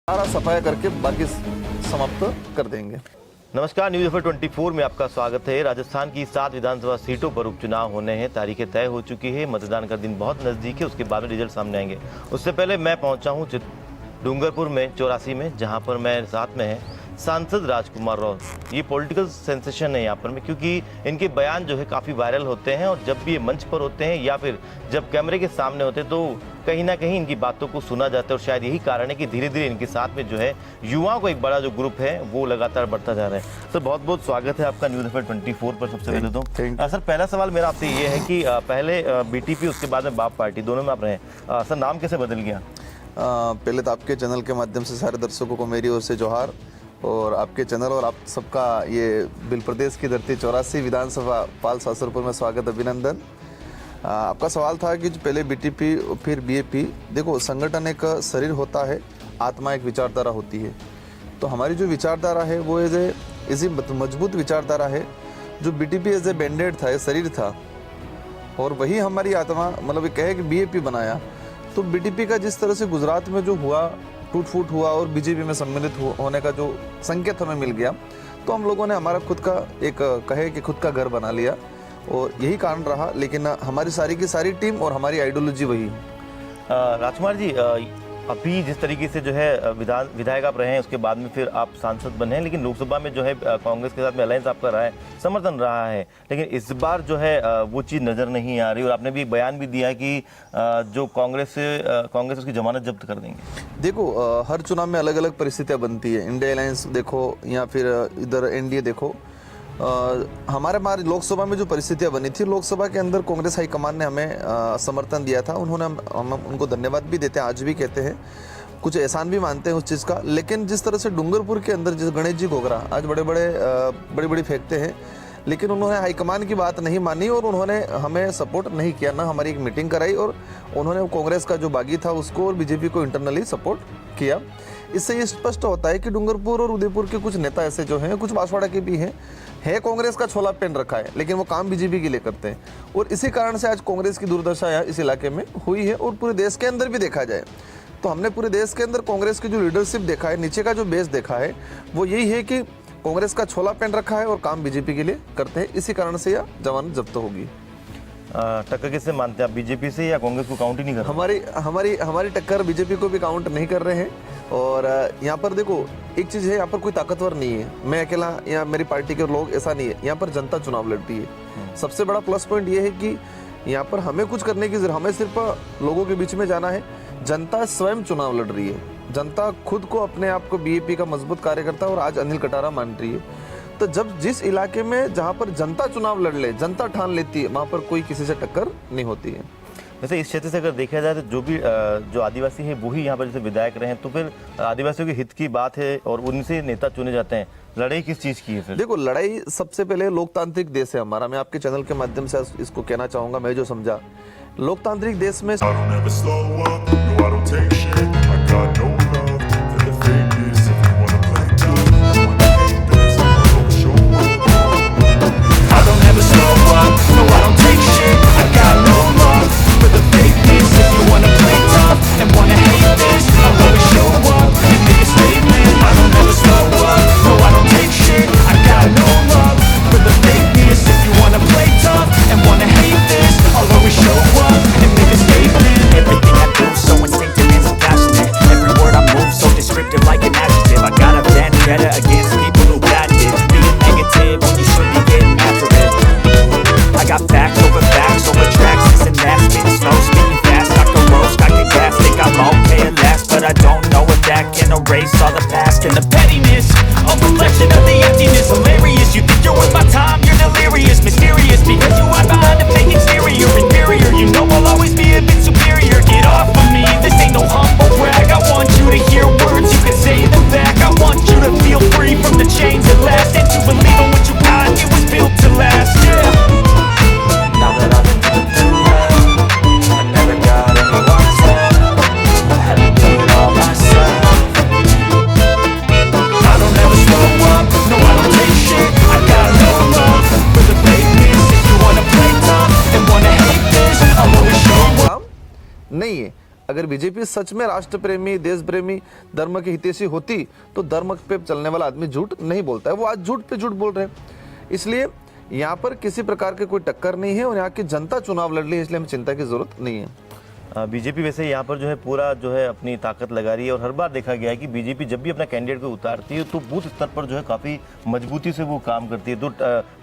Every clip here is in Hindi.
सारा सफाया करके बाकी समाप्त कर देंगे। नमस्कार, न्यूज़ एफर 24 में आपका स्वागत है। राजस्थान की 7 विधानसभा सीटों पर उपचुनाव होने हैं। तारीखें तय हो चुकी है। मतदान का दिन बहुत नज़दीक है। उसके बाद में रिजल्ट सामने आएंगे। उससे पहले मैं पहुंचा हूं डूंगरपुर में 84 में, जहां पर मैं साथ में है सांसद राजकुमार राव। ये पॉलिटिकल सेंसेशन है यहाँ पर में, क्योंकि इनके बयान जो है काफ़ी वायरल होते हैं और जब भी ये मंच पर होते हैं या फिर जब कैमरे के सामने होते हैं तो कहीं ना कहीं इनकी बातों को सुना जाता है। और शायद यही कारण है कि धीरे धीरे इनके साथ में जो है युवाओं को एक बड़ा जो ग्रुप है वो लगातार बढ़ता जा रहा है। सर, बहुत बहुत स्वागत है आपका न्यूज़ एफर 24 पर। सबसे पहले तो सर, पहला सवाल मेरा आपसे ये है कि पहले बीटीपी, उसके बाद में बाप पार्टी, दोनों में आप रहे। सर, नाम कैसे बदल गया? पहले तो आपके चैनल के माध्यम से सारे दर्शकों को मेरी ओर से जोहार, और आपके चैनल और आप सबका ये बिल प्रदेश की धरती 84 विधानसभा पाल सासुरपुर में स्वागत, अभिनंदन। आपका सवाल था कि जो पहले बीटीपी फिर बीएपी, देखो संगठन एक शरीर होता है, आत्मा एक विचारधारा होती है। तो हमारी जो विचारधारा है वो ऐसी मजबूत विचारधारा है। जो बीटीपी एज ए बैंडेड था, शरीर था, और वही हमारी आत्मा, मतलब ये कहे कि बीएपी बनाया। तो बीटीपी का जिस तरह से गुजरात में जो हुआ, टूट फूट हुआ और बीजेपी में सम्मिलित होने का जो संकेत हमें मिल गया, तो हम लोगों ने हमारा खुद का एक कहे कि खुद का घर बना लिया, और यही कारण रहा। लेकिन हमारी सारी की सारी टीम और हमारी आइडियोलॉजी वही है। राजकुमार जी, अभी जिस तरीके से जो है विधायक आप रहे हैं, उसके बाद में फिर आप सांसद बने हैं, लेकिन लोकसभा में जो है कांग्रेस के साथ में अलायंस आपका रहा है, समर्थन रहा है, लेकिन इस बार जो है वो चीज़ नज़र नहीं आ रही। और आपने भी बयान भी दिया कि जो कांग्रेस उसकी जमानत जब्त कर देंगे। देखो, हर चुनाव में अलग अलग परिस्थितियाँ बनती है। इंडिया अलायंस देखो या फिर इधर एनडीए देखो। हमारे लोकसभा में जो परिस्थितियां बनी थी, लोकसभा के अंदर कांग्रेस हाईकमान ने हमें समर्थन दिया था। उन्होंने हम उनको धन्यवाद भी देते हैं, आज भी कहते हैं, कुछ एहसान भी मानते हैं उस चीज़ का। लेकिन जिस तरह से डूंगरपुर के अंदर जिस गणेश जी घोगरा आज बड़ी फेंकते हैं, लेकिन उन्होंने हाईकमान की बात नहीं मानी और उन्होंने हमें सपोर्ट नहीं किया, ना हमारी एक मीटिंग कराई, और उन्होंने कांग्रेस का जो बागी था उसको और बीजेपी को इंटरनली सपोर्ट किया। इससे ये स्पष्ट होता है कि डूंगरपुर और उदयपुर के कुछ नेता ऐसे जो हैं, कुछ बांसवाड़ा के भी हैं, कांग्रेस का छोला पहन रखा है, लेकिन वो काम बीजेपी के लिए करते हैं। और इसी कारण से आज कांग्रेस की दुर्दशा इस इलाके में हुई है। और पूरे देश के अंदर भी देखा जाए तो हमने पूरे देश के अंदर कांग्रेस की जो लीडरशिप देखा है, नीचे का जो बेस देखा है, वो यही है कि कांग्रेस का छोला पहन रखा है और काम बीजेपी के लिए करते हैं। इसी कारण से यह जमानत जब्त होगी। टक्कर किससे मानते हैं आप, बीजेपी से या कांग्रेस को काउंट ही नहीं कर रहे? हमारी टक्कर बीजेपी को भी काउंट नहीं कर रहे हैं। और यहाँ पर देखो, एक चीज़ है, यहाँ पर कोई ताकतवर नहीं है, मैं अकेला या मेरी पार्टी के लोग, ऐसा नहीं है। यहाँ पर जनता चुनाव लड़ती है। सबसे बड़ा प्लस पॉइंट ये है कि यहाँ पर हमें कुछ करने की जरूरत, हमें सिर्फ लोगों के बीच में जाना है। जनता स्वयं चुनाव लड़ रही है। जनता खुद को, अपने आप को बीएपी का मजबूत कार्यकर्ता और आज अनिल कटारा मान रही है। तो जब जिस इलाके में जहाँ पर जनता चुनाव लड़ ले, जनता ठान लेती है, वहाँ पर कोई किसी से टक्कर नहीं होती है। वैसे इस क्षेत्र से अगर देखा जाए तो जो आदिवासी है वो ही यहाँ पर जैसे विधायक रहे हैं, तो फिर आदिवासियों के हित की बात है और उनसे नेता चुने जाते हैं। लड़ाई किस चीज़ की है फिर? देखो, लड़ाई सबसे पहले लोकतांत्रिक देश है हमारा। मैं आपके चैनल के माध्यम से इसको कहना चाहूँगा। मैं जो समझा, लोकतांत्रिक देश में erase all the past and the pettiness a reflection of the emptiness. Hilarious, you think you're worth my time, you're delirious. Mysterious, because you hide behind a fake exterior. Inferior, you know I'll always be a bit superior. Get off of me, this ain't no humble brag. I want you to hear words, you can say them back. I want you to feel free from the chains at last, and to believe in what you got, it was built to last, yeah. Now that I've been put through hell, I never got anyone's help, I had to do it all myself. I don't ever slow up. अगर बीजेपी सच में राष्ट्र प्रेमी, देश प्रेमी, धर्म की हितैषी होती तो धर्म पे चलने वाला आदमी झूठ नहीं बोलता है। वो आज झूठ पे झूठ बोल रहे हैं। इसलिए यहाँ पर किसी प्रकार की कोई टक्कर नहीं है और यहाँ की जनता चुनाव लड़ रही है, इसलिए हमें चिंता की जरूरत नहीं है। बीजेपी वैसे यहाँ पर जो है पूरा जो है अपनी ताकत लगा रही है और हर बार देखा गया है कि बीजेपी जब भी अपना कैंडिडेट को उतारती है तो बूथ स्तर पर जो है काफ़ी मजबूती से वो काम करती है। तो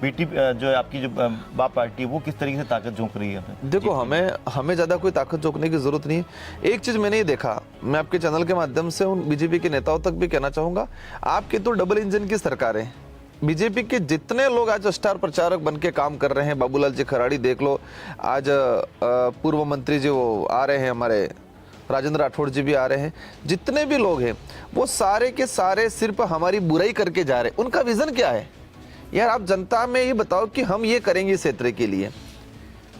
बीटी जो है आपकी जो बाप पार्टी है वो किस तरीके से ताकत झोंक रही है? देखो, हमें ज़्यादा कोई ताकत झोंकने की जरूरत नहीं है। एक चीज़ मैंने ये देखा, मैं आपके चैनल के माध्यम से उन बीजेपी के नेताओं तक भी कहना चाहूँगा, आपकी तो डबल इंजन की सरकार है। बीजेपी के जितने लोग आज स्टार प्रचारक बन के काम कर रहे हैं, बाबूलाल जी खराड़ी देख लो, आज पूर्व मंत्री जी वो आ रहे हैं, हमारे राजेंद्र राठौड़ जी भी आ रहे हैं, जितने भी लोग हैं वो सारे के सारे सिर्फ हमारी बुराई करके जा रहे हैं। उनका विजन क्या है यार? आप जनता में ये बताओ कि हम ये करेंगे इस क्षेत्र के लिए।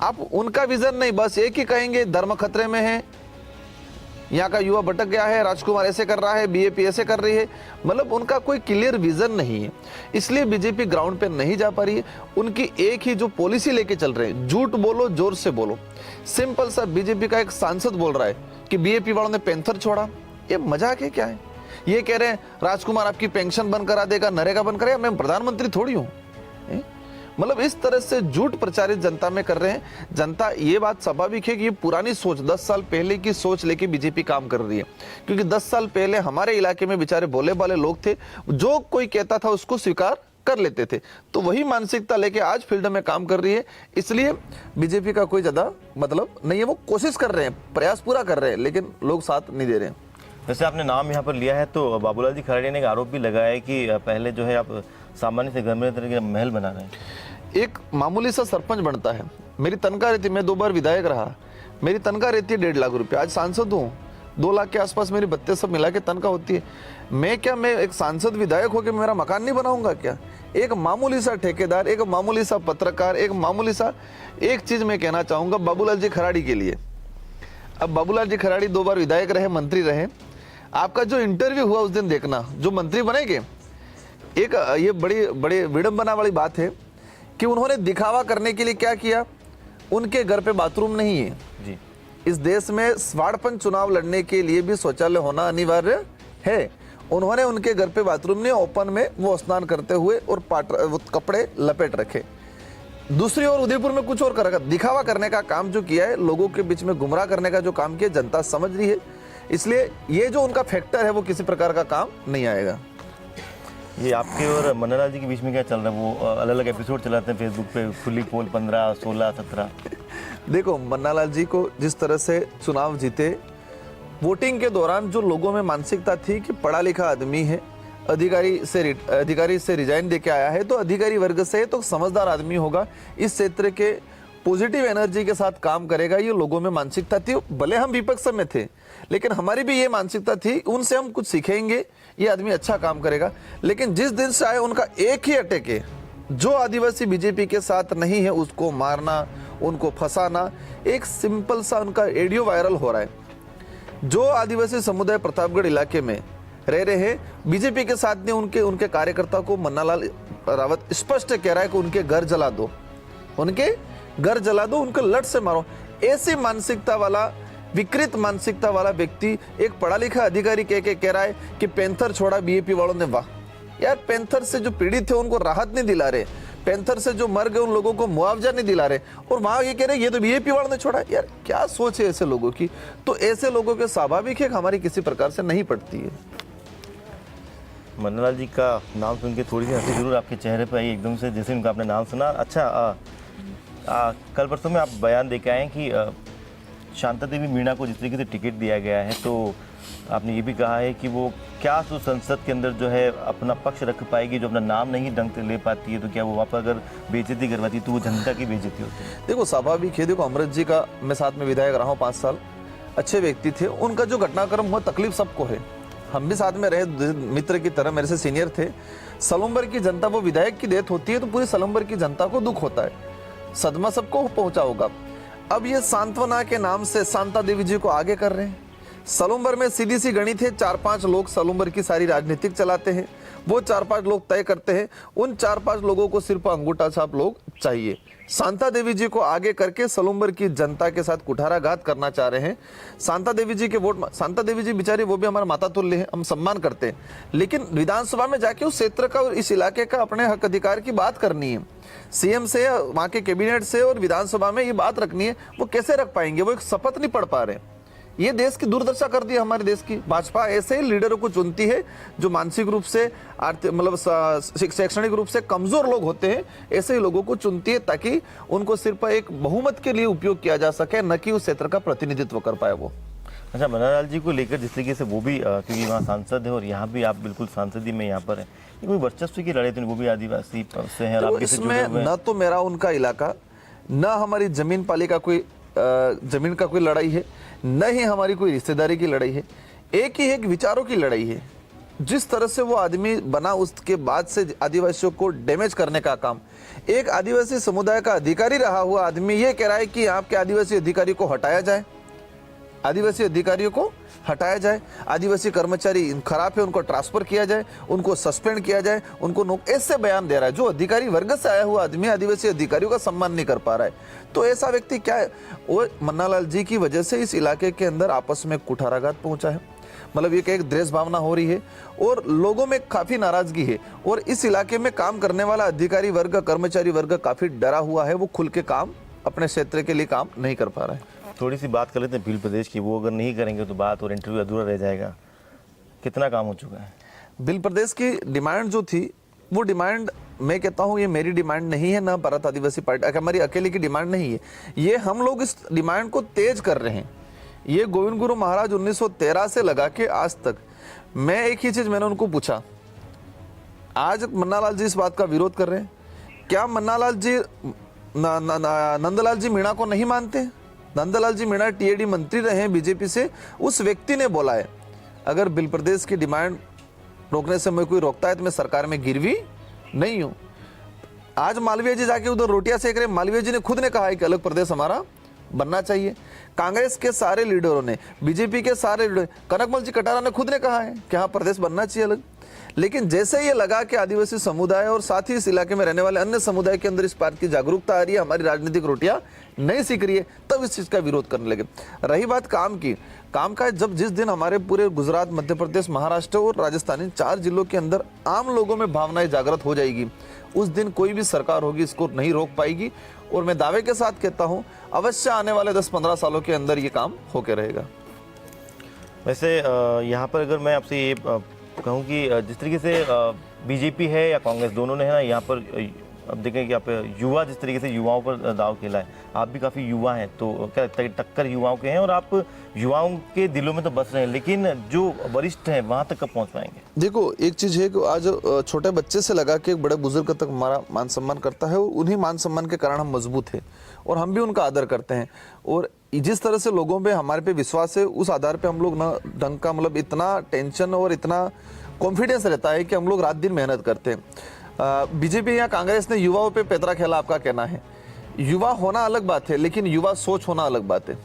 आप उनका विजन नहीं, बस एक ही कहेंगे धर्म खतरे में है, यहाँ का युवा भटक गया है, राजकुमार ऐसे कर रहा है, बीजेपी ऐसे कर रही है। मतलब उनका कोई क्लियर विजन नहीं है, इसलिए बीजेपी ग्राउंड पे नहीं जा पा रही है। उनकी एक ही जो पॉलिसी लेके चल रहे हैं, झूठ बोलो, जोर से बोलो। सिंपल सा बीजेपी का एक सांसद बोल रहा है कि बीजेपी वालों ने पैंथर छोड़ा। ये मजाक है क्या है? ये कह रहे हैं राजकुमार आपकी पेंशन बंद करा देगा, नरेगा बंद करेगा। मैं प्रधानमंत्री थोड़ी हूँ। मतलब इस तरह से झूठ प्रचारित जनता में कर रहे हैं। जनता, ये बात स्वाभाविक है कि ये पुरानी सोच, 10 साल पहले की सोच लेके बीजेपी काम कर रही है। क्योंकि 10 साल पहले हमारे इलाके में बेचारे भोले भाले लोग थे, जो कोई कहता था उसको स्वीकार कर लेते थे। तो वही मानसिकता लेके आज फील्ड में काम कर रही है। इसलिए बीजेपी का कोई ज्यादा मतलब नहीं है। वो कोशिश कर रहे हैं, प्रयास पूरा कर रहे हैं, लेकिन लोग साथ नहीं दे रहे हैं। वैसे आपने नाम यहाँ पर लिया है तो बाबूलाल जी खराड़ी ने एक आरोप भी लगाया है कि पहले जो है आप सामान्य से घर में तरह के महल बना रहे हैं। एक मामूली सा सरपंच बनता है, मेरी तनख्वाह रहती, मैं 2 बार विधायक रहा, मेरी तनख्वाह रहती है 1.5 लाख रुपये। आज सांसद हूँ, 2 लाख के आसपास मेरी 32 सब मिला के तनख्वाह होती है। मैं एक सांसद विधायक होकर मेरा मकान नहीं बनाऊंगा क्या? एक मामूली सा ठेकेदार, एक मामूली सा पत्रकार, एक मामूली सा, एक चीज मैं कहना चाहूंगा बाबूलाल जी खराड़ी के लिए। अब बाबूलाल जी खराड़ी 2 बार विधायक रहे, मंत्री रहे। आपका जो इंटरव्यू हुआ उस दिन देखना, जो मंत्री बनेंगे। एक ये बड़ी विडंबना वाली बात है कि उन्होंने दिखावा करने के लिए क्या किया, उनके घर पे बाथरूम नहीं है जी। इस देश में स्वाड़पन चुनाव लड़ने के लिए भी शौचालय होना अनिवार्य है। उन्होंने उनके घर पे बाथरूम नहीं, ओपन में वो स्नान करते हुए और वो कपड़े लपेट रखे। दूसरी ओर उदयपुर में कुछ और कर रखा। दिखावा करने का काम जो किया है, लोगों के बीच में गुमराह करने का जो काम किया, जनता समझ रही है। इसलिए ये जो उनका फैक्टर है वो किसी प्रकार का काम नहीं आएगा। ये आपके और मन्नालाल जी के बीच में क्या चल रहा है? वो अलग अलग एपिसोड चलाते हैं फेसबुक पे, खुली पोल 15, 16, 17। देखो, मन्नालाल जी को जिस तरह से चुनाव जीते, वोटिंग के दौरान जो लोगों में मानसिकता थी कि पढ़ा लिखा आदमी है, अधिकारी से रिजाइन देके आया है, तो अधिकारी वर्ग से तो समझदार आदमी होगा, इस क्षेत्र के पॉजिटिव एनर्जी के साथ काम करेगा, ये लोगों में मानसिकता थी। भले हम विपक्ष में थे, लेकिन हमारी भी ये मानसिकता थी, उनसे हम कुछ सीखेंगे, ये आदमी अच्छा काम करेगा। लेकिन जिस दिन से आए, उनका एक ही अटैक है, जो आदिवासी बीजेपी के साथ नहीं है उसको मारना, उनको फंसाना। एक सिंपल सा उनका ऑडियो वायरल हो रहा है। जो आदिवासी समुदाय प्रतापगढ़ इलाके में रह रहे हैं, बीजेपी के साथ नहीं, उनके कार्यकर्ता को मन्नालाल रावत स्पष्ट कह रहा है कि उनके घर जला दो, उनके घर जला दो, उनको लट से मारो। ऐसी मानसिकता वाला, विकृत मानसिकता वाला व्यक्ति एक पढ़ा लिखा अधिकारी कह रहा है कि पैंथर छोड़ा बीजेपी वालों ने। वाह यार, पैंथर से जो पीड़ित थे उनको राहत नहीं दिला रहे, पैंथर से जो मर गए उन लोगों को मुआवजा नहीं दिला रहे, और वहां ये कह रहे ये तो बीजेपी वालों ने छोड़ा। यार क्या सोच है ऐसे लोगों की? तो ऐसे लोगों के स्वाभाविक है हमारी किसी प्रकार से नहीं पड़ती है। मन्नालाल जी का नाम सुन के थोड़ी सी हंसी जरूर आपके चेहरे पर आई एकदम से, जैसे उनका आपने नाम सुना। अच्छा, कल परसों में आप बयान दे के आए कि शांता देवी मीणा को जिस तरीके से टिकट दिया गया है, तो आपने ये भी कहा है कि वो क्या तो संसद के अंदर जो है अपना पक्ष रख पाएगी, जो अपना नाम नहीं ढंग से ले पाती है, तो क्या वो वहाँ पर अगर बेइज्जती करवाती तो वो जनता की बेइज्जती होती है? देखो, स्वाभाविक है। देखो, अमृत जी का मैं साथ में विधायक रहा हूँ 5 साल, अच्छे व्यक्ति थे। उनका जो घटनाक्रम हुआ, तकलीफ सबको है, हम भी साथ में रहे, मित्र की तरह, मेरे से सीनियर थे। सलूम्बर की जनता, वो विधायक की डेथ होती है तो पूरी सलूम्बर की जनता को दुख होता है, सदमा सबको पहुंचा होगा। अब ये सांत्वना के नाम से शांता देवी जी को आगे कर रहे हैं। सलूम्बर में सीधी सी गणित है, 4-5 लोग सलूम्बर की सारी राजनीतिक चलाते हैं, वो 4-5 लोग तय करते हैं। उन 4-5 लोगों को सिर्फ अंगूठा छाप लोग चाहिए। शांता देवी जी को आगे करके सलूम्बर की जनता के साथ कुठाराघात करना चाह रहे हैं। शांता देवी जी के वोट, शांता देवी जी बेचारी वो भी हमारे माता तुल्य है, हम सम्मान करते हैं, लेकिन विधानसभा में जाके उस क्षेत्र का और इस इलाके का अपने हक अधिकार की बात करनी है, सीएम से, वहां के कैबिनेट से और विधानसभा में ये बात रखनी है। वो कैसे रख पाएंगे? वो एक शपथ नहीं पढ़ पा रहे। ये देश की दुर्दशा कर दी है हमारे देश की। भाजपा ऐसे ही लीडरों को चुनती है जो मानसिक रूप से, आर्थिक मतलब शैक्षणिक रूप से कमजोर लोग होते हैं, ऐसे ही लोगों को चुनती है ताकि उनको सिर्फ एक बहुमत के लिए उपयोग किया जा सके, न कि उस क्षेत्र का प्रतिनिधित्व कर पाए वो। अच्छा, मनोहर जी को लेकर जिस तरीके से वो भी क्योंकि वहाँ सांसद है और यहाँ भी आप बिल्कुल सांसदी में यहाँ पर है, ये कोई वर्चस्व की लड़ाई तो नहीं, वो भी आदिवासी से हैं और तो आपके से जुड़े इसमें हुए हैं। न तो मेरा उनका इलाका, न हमारी जमीन पालिका कोई जमीन का कोई लड़ाई है, न ही हमारी कोई रिश्तेदारी की लड़ाई है। एक ही एक विचारों की लड़ाई है। जिस तरह से वो आदमी बना उसके बाद से आदिवासियों को डैमेज करने का काम, एक आदिवासी समुदाय का अधिकारी रहा हुआ आदमी ये कह रहा है कि आपके आदिवासी अधिकारी को हटाया जाए, आदिवासी अधिकारियों को हटाया जाए, आदिवासी कर्मचारी खराब है उनको ट्रांसफर किया जाए, उनको सस्पेंड किया जाए, उनको ऐसे बयान दे रहा है। जो अधिकारी वर्ग से आया हुआ आदमी आदिवासी अधिकारियों का सम्मान नहीं कर पा रहा है, तो ऐसा व्यक्ति क्या है? वो मन्नालाल जी की वजह से इस इलाके के अंदर आपस में कुठाराघात पहुंचा है। मतलब ये एक द्वेष भावना हो रही है और लोगों में काफी नाराजगी है, और इस इलाके में काम करने वाला अधिकारी वर्ग, कर्मचारी वर्ग काफी डरा हुआ है। वो खुल के काम अपने क्षेत्र के लिए काम नहीं कर पा रहा है। थोड़ी सी बात कर लेते हैं भील प्रदेश की। वो अगर नहीं करेंगे तो बात और इंटरव्यू अधूरा रह जाएगा। कितना काम हो चुका है? भील प्रदेश की डिमांड जो थी, वो डिमांड मैं कहता हूँ ये मेरी डिमांड नहीं है, ना भारत आदिवासी पार्टी हमारी अकेले की डिमांड नहीं है। ये हम लोग इस डिमांड को तेज कर रहे हैं। ये गोविंद गुरु महाराज 1913 से लगा के आज तक, मैं एक ही चीज मैंने उनको पूछा, आज मन्नालाल जी इस बात का विरोध कर रहे हैं, क्या मन्नालाल जी नंदलाल जी मीणा को नहीं मानते? नंदलाल जी मीणा टीएडी मंत्री रहे हैं बीजेपी से। उस व्यक्ति ने बोला है अगर भील प्रदेश की डिमांड रोकने से मैं कोई रोकता है तो मैं सरकार में गिरवी नहीं हूं। आज मालवीय जी जाके उधर रोटियां सेक रहे। मालवीय जी ने खुद ने कहा है कि अलग प्रदेश हमारा बनना चाहिए। कांग्रेस के सारे लीडरों ने, बीजेपी के सारे लीडर, कनकमल जी कटारा ने खुद ने कहा है कि हाँ प्रदेश बनना चाहिए अलग। लेकिन जैसे ये लगा कि आदिवासी समुदाय और साथ ही इस इलाके में रहने वाले अन्य समुदाय के अंदर इस बात की जागरूकता आ रही है, हमारी राजनीतिक रोटियां नहीं सीख रही है, तब इस चीज का विरोध करने लगे। रही बात काम की, काम का जब जिस दिन हमारे पूरे गुजरात, मध्य प्रदेश, महाराष्ट्र और राजस्थान 4 जिलों के अंदर आम लोगों में भावनाएं जागृत हो जाएगी, उस दिन कोई भी सरकार होगी इसको नहीं रोक पाएगी। और मैं दावे के साथ कहता हूं अवश्य आने वाले 10-15 सालों के अंदर ये काम होके रहेगा। वैसे यहाँ पर अगर मैं आपसे ये कहूँ कि जिस तरीके से बीजेपी है या कांग्रेस, दोनों ने है ना यहाँ पर, अब देखें कि आप युवा जिस तरीके से युवाओं पर दाव खेला है, आप भी काफ़ी युवा हैं, तो क्या टक्कर युवाओं के हैं और आप युवाओं के दिलों में तो बस रहे हैं, लेकिन जो वरिष्ठ हैं वहाँ तक कब पहुँच पाएंगे? देखो एक चीज़ है कि आज छोटे बच्चे से लगा के एक बड़े बुजुर्ग तक हमारा मान सम्मान करता है, और उन्हीं मान सम्मान के कारण हम मजबूत हैं और हम भी उनका आदर करते हैं। और जिस तरह से लोगों पे हमारे पे विश्वास है, उस आधार पे हम लोग ना ढंग का, मतलब इतना टेंशन और इतना कॉन्फिडेंस रहता है कि हम लोग रात दिन मेहनत करते हैं। बीजेपी या कांग्रेस ने युवाओं पे पैतरा खेला, आपका कहना है। युवा होना अलग बात है, लेकिन युवा सोच होना अलग बात है।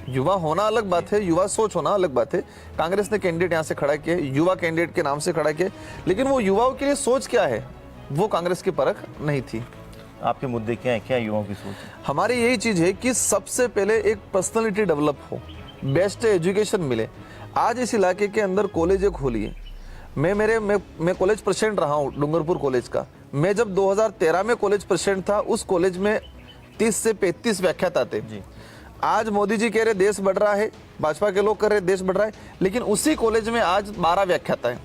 युवा होना अलग बात है, युवा सोच होना अलग बात है। कांग्रेस ने कैंडिडेट यहाँ से खड़ा किए, युवा कैंडिडेट के नाम से खड़ा किए, लेकिन वो युवाओं के लिए सोच क्या है वो कांग्रेस की परख नहीं थी। आपके मुद्दे क्या है, क्या युवाओं की सोच है? हमारी यही चीज है कि सबसे पहले एक पर्सनालिटी डेवलप हो, बेस्ट एजुकेशन मिले। आज इस इलाके के अंदर कॉलेज खोलिए। मैं कॉलेज प्रेसिडेंट रहा हूँ डूंगरपुर कॉलेज का। मैं जब 2013 में कॉलेज प्रेसिडेंट था, उस कॉलेज में 30 से 35 व्याख्याता थे। आज मोदी जी कह रहे देश बढ़ रहा है, भाजपा के लोग कह रहे देश बढ़ रहा है, लेकिन उसी कॉलेज में आज 12 व्याख्याता है।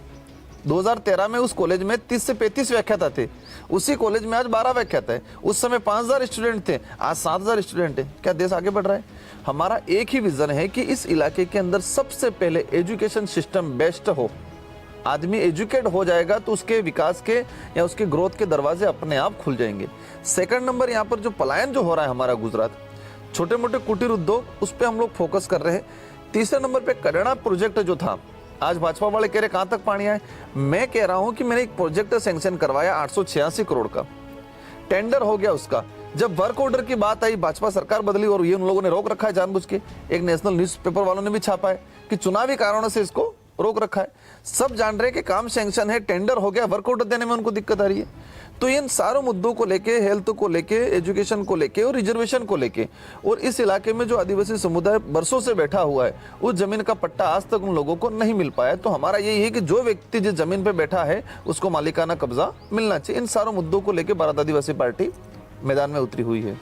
2013 में उस कॉलेज में 30 से 35 व्याख्याता थे, उसी कॉलेज में आज 12 व्याख्याता है। उस समय 5000 स्टूडेंट थे, आज 7000 स्टूडेंट है। क्या देश आगे बढ़ रहा है? हमारा एक ही विजन है कि इस इलाके के अंदर सबसे पहले एजुकेशन सिस्टम बेस्ट हो। आदमी एजुकेट हो जाएगा तो उसके विकास के या उसके ग्रोथ के दरवाजे अपने आप खुल जाएंगे। सेकंड नंबर, यहाँ पर जो पलायन जो हो रहा है हमारा गुजरात, छोटे मोटे कुटीर उद्योग, उस पर हम लोग फोकस कर रहे हैं। तीसरे नंबर पे करेड़ा प्रोजेक्ट जो था, आज भाजपा वाले कह रहे कहाँ तक पानी आए। मैं कह रहा हूँ कि मैंने एक प्रोजेक्ट सैंक्शन करवाया 886 करोड़ का, टेंडर हो गया उसका, जब वर्क ऑर्डर की बात आई, भाजपा सरकार बदली और ये उन लोगों ने रोक रखा है जानबूझ के। एक नेशनल न्यूज़पेपर वालों ने भी छापा है कि चुनावी कारणों से इसको रोक रखा है। सब जान रहे हैं कि काम सैंक्शन है, टेंडर हो गया, वर्क ऑर्डर देने में उनको दिक्कत आ रही है। तो इन सारों मुद्दों को लेके, हेल्थ को लेके, एजुकेशन को लेके और रिजर्वेशन को लेके, और इस इलाके में जो आदिवासी समुदाय बरसों से बैठा हुआ है, उस जमीन का पट्टा आज तक उन लोगों को नहीं मिल पाया। तो हमारा यही है कि जो व्यक्ति जिस जमीन पे बैठा है उसको मालिकाना कब्जा मिलना चाहिए। इन सारों मुद्दों को लेकर भारत आदिवासी पार्टी मैदान में उतरी हुई है।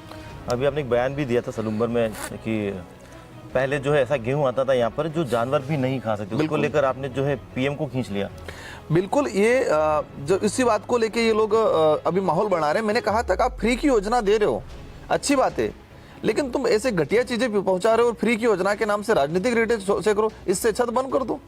अभी आपने एक बयान भी दिया था सलूम्बर में कि पहले जो है ऐसा गेहूं आता था यहाँ पर जो जानवर भी नहीं खा सकते, उसको लेकर आपने जो है पीएम को खींच लिया। बिल्कुल, ये जो इसी बात को लेके ये लोग अभी माहौल बना रहे हैं। मैंने कहा था कि आप फ्री की योजना दे रहे हो, अच्छी बात है, लेकिन तुम ऐसे घटिया चीजें पहुंचा रहे हो और फ्री की योजना के नाम से राजनीतिक रेटे से करो। इससे छत बंद कर दो।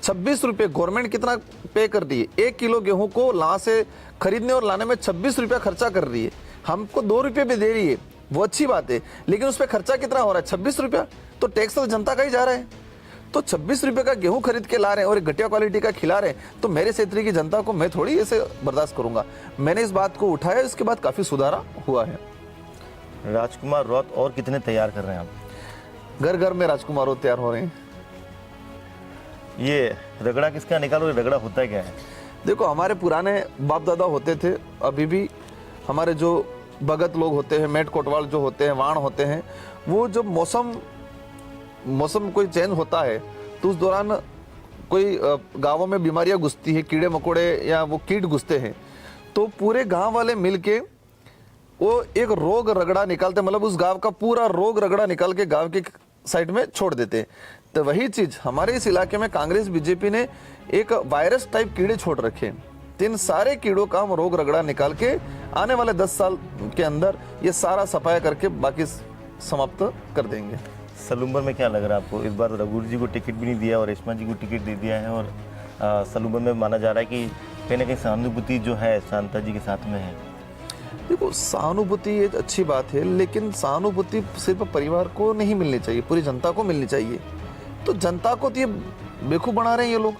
26 रुपये गवर्नमेंट कितना पे कर रही है? 1 किलो गेहूं को वहां से खरीदने और लाने में 26 रुपया खर्चा कर रही है। हमको 2 रुपये पे दे रही है, वो अच्छी बात है, लेकिन उस पर खर्चा कितना हो रहा है? 26 रुपया। तो टैक्स तो जनता का ही जा रहा है। तो 26 रुपये का गेहूं खरीद के ला रहे हैं और एक घटिया क्वालिटी का खिला रहे हैं, तो मेरे क्षेत्र की जनता को मैं थोड़ी ऐसे बर्दाश्त करूंगा। मैंने इस बात को उठाया, इसके बाद काफी सुधारा हुआ है। राजकुमार रौत और कितने तैयार कर रहे हैं आप? घर घर में राजकुमार रौत तैयार हो रहे हैं। ये रगड़ा किसका निकालो, रगड़ा होता क्या है? देखो, हमारे पुराने बाप दादा होते थे, अभी भी हमारे जो भगत लोग होते हैं, मेट कोटवाल जो होते हैं, वाण होते हैं, वो जब मौसम कोई चेंज होता है तो उस दौरान कोई गांवों में बीमारियां घुसती है, कीड़े मकोड़े या वो कीट घुसते हैं, तो पूरे गांव वाले मिलके वो एक रोग रगड़ा निकालते, मतलब उस गांव का पूरा रोग रगड़ा निकाल के गांव के साइड में छोड़ देते। तो वही चीज हमारे इस इलाके में कांग्रेस बीजेपी ने एक वायरस टाइप कीड़े छोड़ रखे। इन सारे कीड़ों का हम रोग रगड़ा निकाल के आने वाले 10 साल के अंदर ये सारा सफाया करके बाकी समाप्त कर देंगे। सलूम्बर में क्या लग रहा है आपको? इस बार रघुवीर जी को टिकट भी नहीं दिया और रेशमा जी को टिकट दे दिया है, और सलूम्बर में माना जा रहा है कि कहीं ना कहीं सहानुभूति जो है शांता जी के साथ में है। देखो, सहानुभूति ये अच्छी बात है, लेकिन सहानुभूति सिर्फ परिवार को नहीं मिलनी चाहिए, पूरी जनता को मिलनी चाहिए। तो जनता को तो ये बेवकूफ बना रहे हैं ये लोग,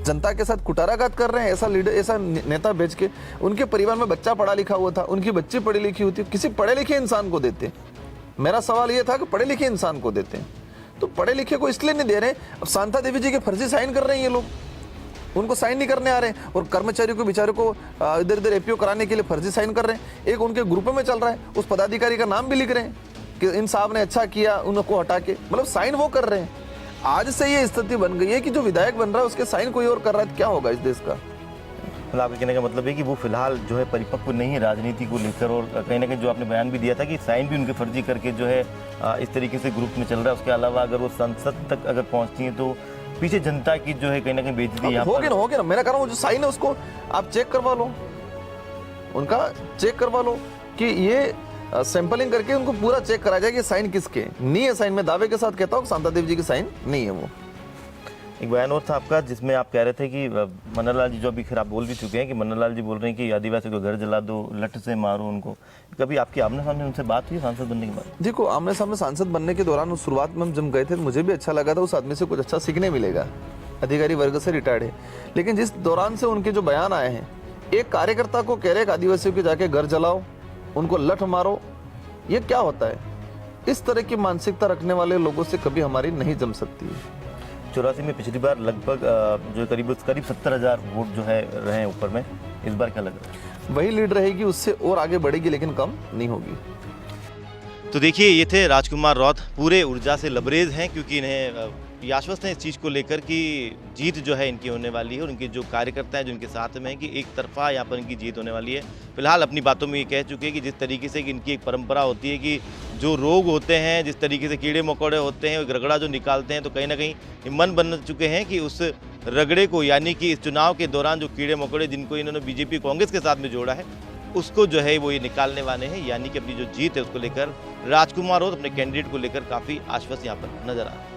जनता के साथ कुटाराघात कर रहे हैं। ऐसा लीडर, ऐसा नेता भेज के, उनके परिवार में बच्चा पढ़ा लिखा हुआ था, उनकी बच्ची पढ़ी लिखी होती, किसी पढ़े लिखे इंसान को देते। मेरा सवाल ये था कि पढ़े लिखे इंसान को देते हैं, तो पढ़े लिखे को इसलिए नहीं दे रहे। अब शांता देवी जी के फर्जी साइन कर रहे हैं ये लोग, उनको साइन नहीं करने आ रहे हैं, और कर्मचारियों को बेचारे को इधर इधर एपीओ कराने के लिए फर्जी साइन कर रहे हैं। एक उनके ग्रुप में चल रहा है, उस पदाधिकारी का नाम भी लिख रहे हैं कि इन साहब ने अच्छा किया, उनको हटा के, मतलब साइन वो कर रहे हैं। आज से ये स्थिति बन गई है कि जो विधायक बन रहा है उसके साइन कोई और कर रहा है, क्या होगा इस देश का? मतलब आपके कहने का मतलब है कि वो फिलहाल जो है परिपक्व नहीं है राजनीति को लेकर, और कहीं ना कहीं जो आपने बयान भी दिया था कि साइन भी उनके फर्जी करके जो है इस तरीके से ग्रुप में चल रहा है। उसके अलावा अगर वो संसद तक अगर पहुंचती है तो पीछे जनता की जो है कहीं ना कहीं बेइज्जती यहाँ पर हो गया। मैंने कहा वो जो साइन है उसको आप चेक करवा लो, उनका चेक करवा लो कि ये सैंपलिंग करके उनको पूरा चेक करा जाए कि साइन किसके नहीं है। साइन में दावे के साथ कहता हूँ शांता देवी जी की साइन नहीं है। वो एक बयान और था आपका जिसमें आप कह रहे थे कि मनोहर लाल जी, जो अभी फिर आप बोल भी चुके हैं कि मनोहर लाल जी बोल रहे हैं कि आदिवासी को घर जला दो, लठ से मारो उनको। कभी आपकी आमने सामने उनसे बात हुई सांसद बनने के बाद? देखो, आमने सामने सांसद बनने के दौरान उस शुरुआत में हम जब गए थे मुझे भी अच्छा लगा था, उस आदमी से कुछ अच्छा सीखने मिलेगा, अधिकारी वर्ग से रिटायर्ड है। लेकिन जिस दौरान से उनके जो बयान आए हैं, एक कार्यकर्ता को कह रहे हैं आदिवासियों के जाके घर जलाओ, उनको लठ मारो, ये क्या होता है? इस तरह की मानसिकता रखने वाले लोगों से कभी हमारी नहीं जम सकती है। 84 में पिछली बार लगभग जो करीब 70,000 वोट जो है रहे ऊपर में, इस बार क्या लग रहा है? वही लीड रहेगी, उससे और आगे बढ़ेगी, लेकिन कम नहीं होगी। तो देखिए, ये थे राजकुमार रौत, पूरे ऊर्जा से लबरेज हैं क्योंकि इन्हें ये आश्वस्त हैं इस चीज़ को लेकर कि जीत जो है इनकी होने वाली है, और उनके जो कार्यकर्ता हैं जो इनके साथ में हैं कि एक तरफा यहाँ पर इनकी जीत होने वाली है। फिलहाल अपनी बातों में ये कह चुके हैं कि जिस तरीके से कि इनकी एक परंपरा होती है कि जो रोग होते हैं, जिस तरीके से कीड़े मकोड़े होते हैं, रगड़ा जो निकालते हैं, तो कहीं ना कहीं ये मन बन चुके हैं कि उस रगड़े को, यानी कि इस चुनाव के दौरान जो कीड़े मकोड़े जिनको इन्होंने बीजेपी कांग्रेस के साथ में जोड़ा है, उसको जो है वो ये निकालने वाले हैं। यानी कि अपनी जो जीत है उसको लेकर राजकुमार रौत अपने कैंडिडेट को लेकर काफ़ी आश्वस्त यहाँ पर नजर आ रहे हैं।